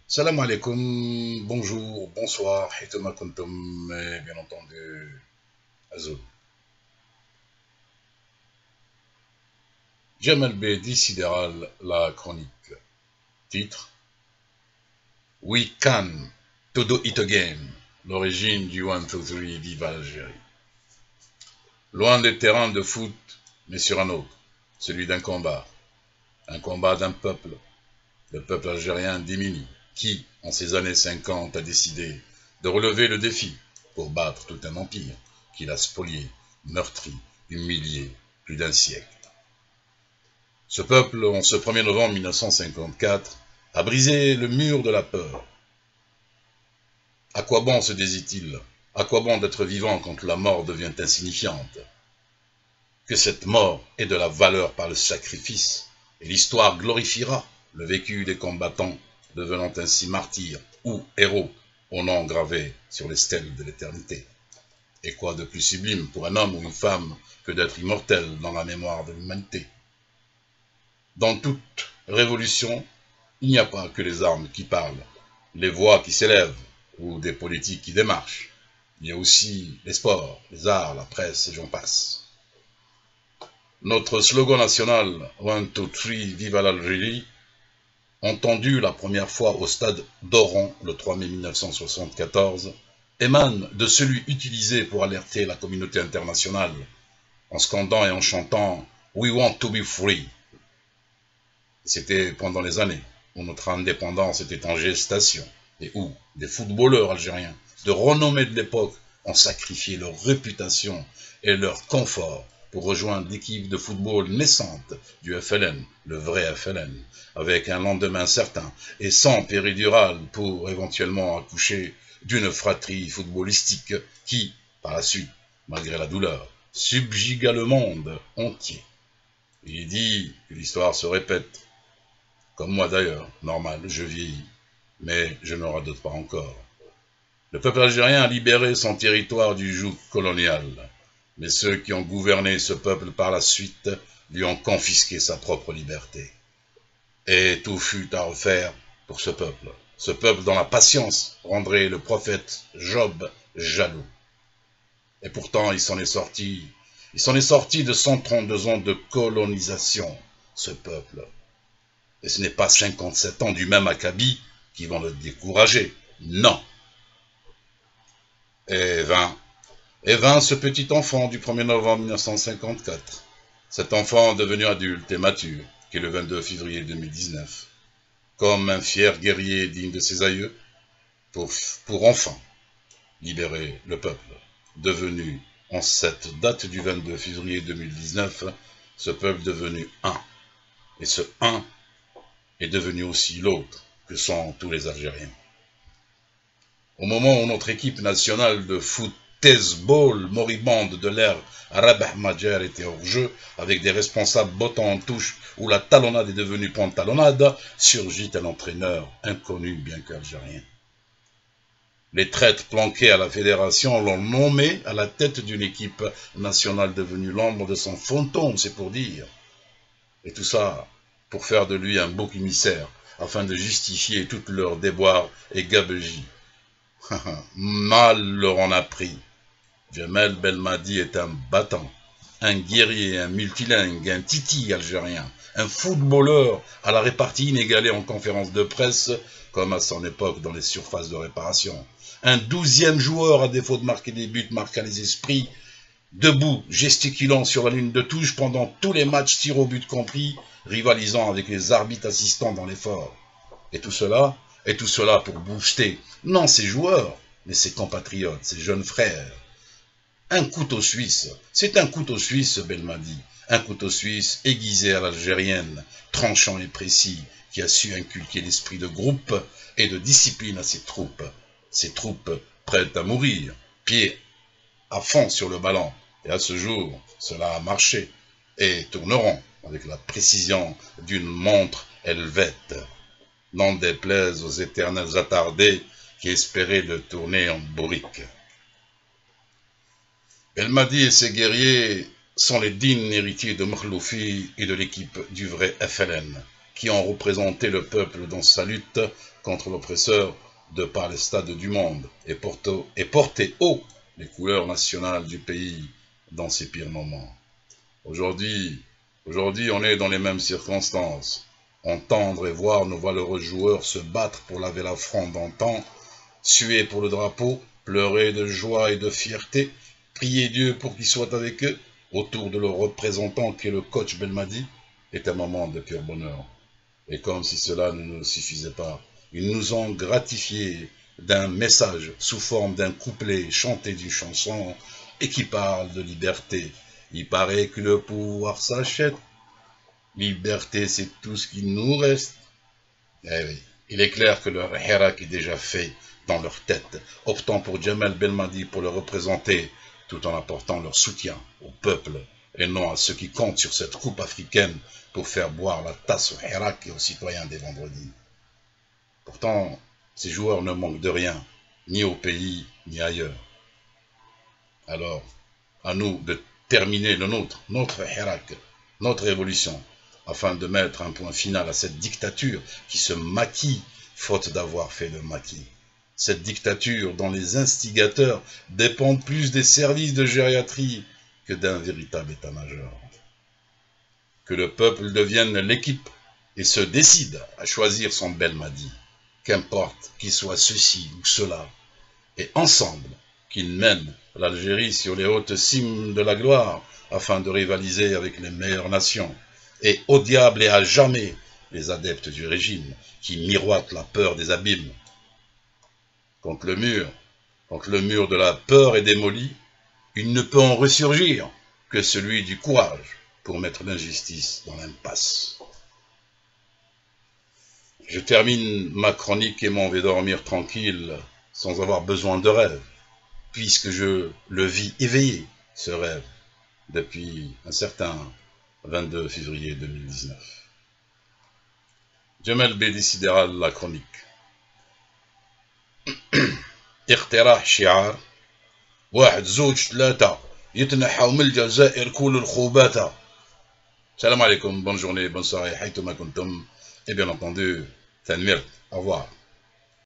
Salam alaikum, bonjour, bonsoir, hitama kuntum, et bien entendu, Azul. Jamal B. Sidéral, la chronique. Titre: We Can To Do It Again, l'origine du 1-2-3, vive Algérie. Loin des terrains de foot, mais sur un autre, celui d'un combat d'un peuple, le peuple algérien d'Émilie, qui, en ces années 50, a décidé de relever le défi pour battre tout un empire qu'il a spolié, meurtri, humilié plus d'un siècle. Ce peuple, en ce 1er novembre 1954, a brisé le mur de la peur. À quoi bon se disait-il? À quoi bon d'être vivant quand la mort devient insignifiante? Que cette mort ait de la valeur par le sacrifice, et l'histoire glorifiera le vécu des combattants, devenant ainsi martyrs ou héros au nom gravé sur les stèles de l'éternité. Et quoi de plus sublime pour un homme ou une femme que d'être immortel dans la mémoire de l'humanité? Dans toute révolution, il n'y a pas que les armes qui parlent, les voix qui s'élèvent ou des politiques qui démarchent. Il y a aussi les sports, les arts, la presse et j'en passe. Notre slogan national « 1-2-3, vive l'Algérie », entendu la première fois au stade d'Oran le 3 mai 1974, émane de celui utilisé pour alerter la communauté internationale en scandant et en chantant « We want to be free ». C'était pendant les années où notre indépendance était en gestation et où des footballeurs algériens de renommée de l'époque ont sacrifié leur réputation et leur confort pour rejoindre l'équipe de football naissante du FLN, le vrai FLN, avec un lendemain certain et sans péridurale pour éventuellement accoucher d'une fratrie footballistique qui, par la suite, malgré la douleur, subjuga le monde entier. Il est dit que l'histoire se répète. Comme moi d'ailleurs, normal, je vieillis, mais je ne radote pas encore. Le peuple algérien a libéré son territoire du joug colonial, mais ceux qui ont gouverné ce peuple par la suite lui ont confisqué sa propre liberté. Et tout fut à refaire pour ce peuple dont la patience rendrait le prophète Job jaloux. Et pourtant, il s'en est sorti de 132 ans de colonisation, ce peuple. Et ce n'est pas 57 ans du même acabit qui vont le décourager. Non. Et vint ce petit enfant du 1er novembre 1954. Cet enfant devenu adulte et mature, qui est le 22 février 2019, comme un fier guerrier digne de ses aïeux, pour enfin libérer le peuple. Devenu, en cette date du 22 février 2019, ce peuple devenu un. Et ce un est devenu aussi l'autre que sont tous les Algériens. Au moment où notre équipe nationale de football moribonde de l'ère Rabah Madjer était hors jeu, avec des responsables bottant en touche, où la talonnade est devenue pantalonnade, surgit un entraîneur inconnu bien qu'algérien. Les traites planquées à la fédération l'ont nommé à la tête d'une équipe nationale devenue l'ombre de son fantôme, c'est pour dire. Et tout ça pour faire de lui un bouc émissaire, afin de justifier toutes leurs déboires et gabegies. Mal leur en a pris. Jamel Belmadi est un battant, un guerrier, un multilingue, un titi algérien, un footballeur à la répartie inégalée en conférence de presse, comme à son époque dans les surfaces de réparation. Un 12e joueur, à défaut de marquer des buts, marqua les esprits, debout, gesticulant sur la ligne de touche pendant tous les matchs, tirs au but compris, rivalisant avec les arbitres assistants dans l'effort. Et tout cela pour booster, non ses joueurs, mais ses compatriotes, ses jeunes frères. Un couteau suisse, c'est un couteau suisse, Belmadi, un couteau suisse aiguisé à l'algérienne, tranchant et précis, qui a su inculquer l'esprit de groupe et de discipline à ses troupes prêtes à mourir, pieds à fond sur le ballon. Et à ce jour, cela a marché, et tourneront avec la précision d'une montre helvète. N'en déplaise aux éternels attardés qui espéraient le tourner en bourrique. Belmadi et ses guerriers sont les dignes héritiers de Makhloufi et de l'équipe du vrai FLN, qui ont représenté le peuple dans sa lutte contre l'oppresseur de par les stades du monde et porté haut les couleurs nationales du pays dans ses pires moments. Aujourd'hui, on est dans les mêmes circonstances. Entendre et voir nos valeureux joueurs se battre pour laver la fronde d'antan, suer pour le drapeau, pleurer de joie et de fierté, prier Dieu pour qu'il soit avec eux, autour de leur représentant qui est le coach Belmadi, est un moment de pur bonheur. Et comme si cela ne nous suffisait pas, ils nous ont gratifiés d'un message sous forme d'un couplet chanté d'une chanson et qui parle de liberté. Il paraît que le pouvoir s'achète. Liberté, c'est tout ce qu'il nous reste. Eh oui, il est clair que leur hirak est déjà fait dans leur tête, optant pour Djemal Belmadi pour le représenter, tout en apportant leur soutien au peuple et non à ceux qui comptent sur cette coupe africaine pour faire boire la tasse au hirak et aux citoyens des vendredis. Pourtant, ces joueurs ne manquent de rien, ni au pays, ni ailleurs. Alors, à nous de terminer notre hirak, notre révolution, afin de mettre un point final à cette dictature qui se maquille, faute d'avoir fait le maquis. Cette dictature dont les instigateurs dépendent plus des services de gériatrie que d'un véritable état-major. Que le peuple devienne l'équipe et se décide à choisir son Belmadi, qu'importe qu'il soit ceci ou cela, et ensemble qu'ils mènent l'Algérie sur les hautes cimes de la gloire afin de rivaliser avec les meilleures nations, et au diable et à jamais les adeptes du régime qui miroitent la peur des abîmes. Quand le mur de la peur est démoli, il ne peut en ressurgir que celui du courage pour mettre l'injustice dans l'impasse. Je termine ma chronique et m'en vais dormir tranquille, sans avoir besoin de rêve, puisque je le vis éveillé, ce rêve, depuis un certain 22 février 2019. Djemal B décidera la chronique. اقتراح شعار 1 2 3 يتنحوا من الجزائر كل الخوبات. Salam alaikum, bonne journée, bonne soirée, حيثما كنتم, et bien entendu, Tanmirt, au revoir.